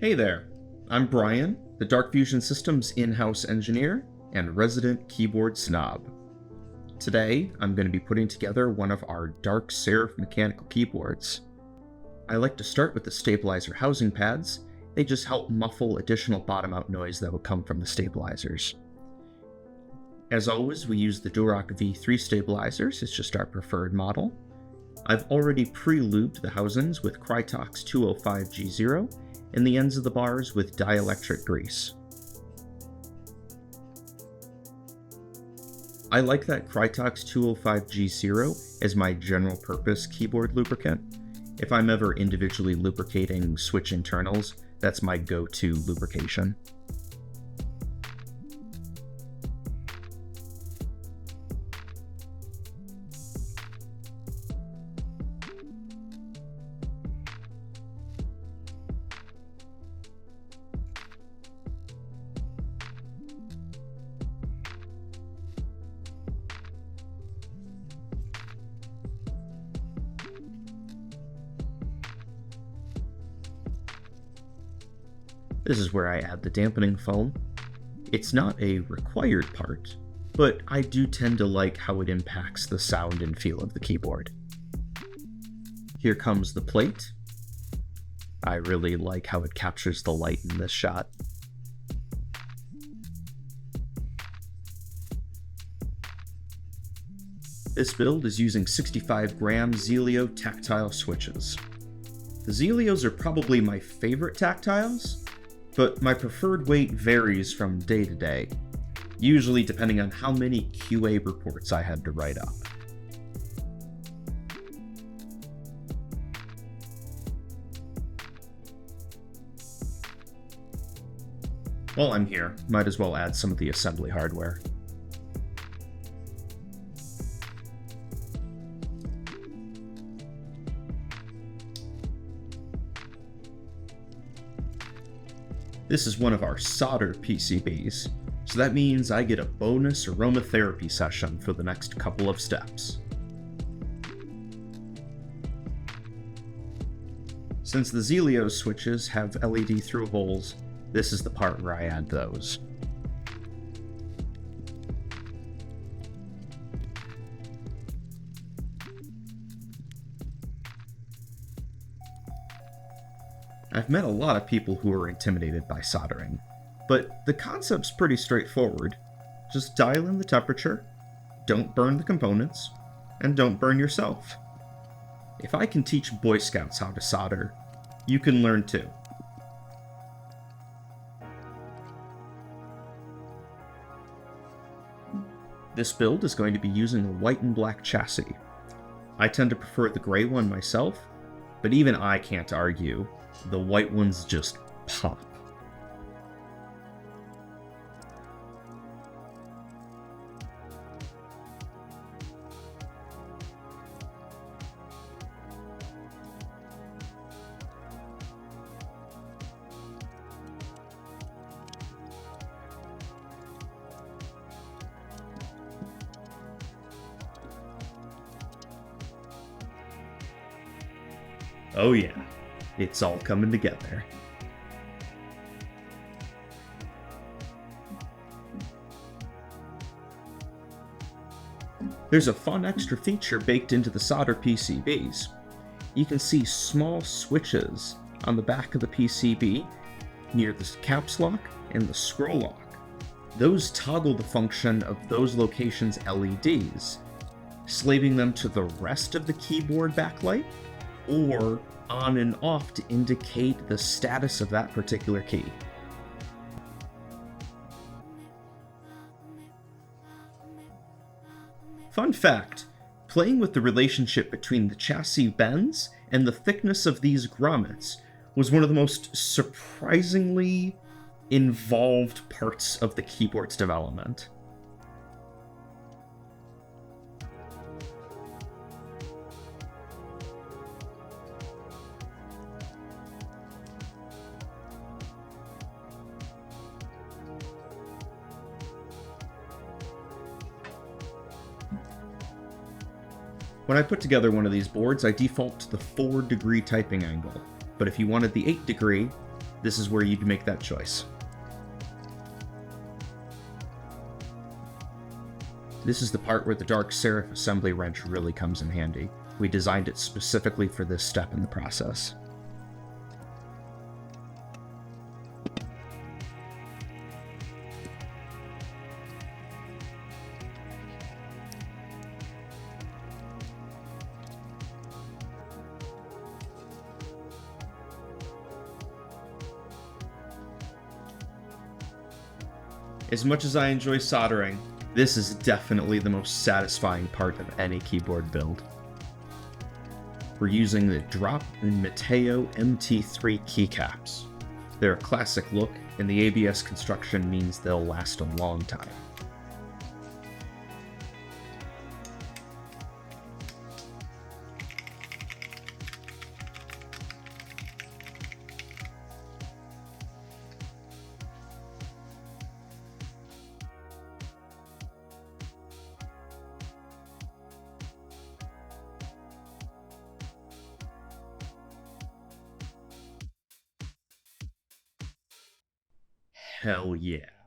Hey there, I'm Brian, the DarkFusion Systems in-house engineer and resident keyboard snob. Today, I'm going to be putting together one of our DarkSeraph mechanical keyboards. I like to start with the stabilizer housing pads. They just help muffle additional bottom-out noise that will come from the stabilizers. As always, we use the Durock V3 stabilizers, it's just our preferred model. I've already pre-lubed the housings with Krytox 205G0 and the ends of the bars with dielectric grease. I like that Krytox 205G0 as my general purpose keyboard lubricant. If I'm ever individually lubricating switch internals, that's my go-to lubrication. This is where I add the dampening foam. It's not a required part, but I do tend to like how it impacts the sound and feel of the keyboard. Here comes the plate. I really like how it captures the light in this shot. This build is using 65-gram Zealios tactile switches. The Zealios are probably my favorite tactiles, but my preferred weight varies from day to day, usually depending on how many QA reports I had to write up. While I'm here, might as well add some of the assembly hardware. This is one of our solder PCBs, so that means I get a bonus aromatherapy session for the next couple of steps. Since the Zealios switches have LED through holes, this is the part where I add those. I've met a lot of people who are intimidated by soldering, but the concept's pretty straightforward. Just dial in the temperature, don't burn the components, and don't burn yourself. If I can teach Boy Scouts how to solder, you can learn too. This build is going to be using a white and black chassis. I tend to prefer the gray one myself, but even I can't argue. The white ones just pop. Oh yeah. It's all coming together. There's a fun extra feature baked into the solder PCBs. You can see small switches on the back of the PCB near the caps lock and the scroll lock. Those toggle the function of those locations' LEDs, slaving them to the rest of the keyboard backlight, or on and off to indicate the status of that particular key. Fun fact, playing with the relationship between the chassis bends and the thickness of these grommets was one of the most surprisingly involved parts of the keyboard's development. When I put together one of these boards, I default to the 4-degree typing angle, but if you wanted the 8 degree, this is where you'd make that choice. This is the part where the DarkSeraph assembly wrench really comes in handy. We designed it specifically for this step in the process. As much as I enjoy soldering, this is definitely the most satisfying part of any keyboard build. We're using the Drop and Mateo MT3 keycaps. They're a classic look, and the ABS construction means they'll last a long time. Hell yeah.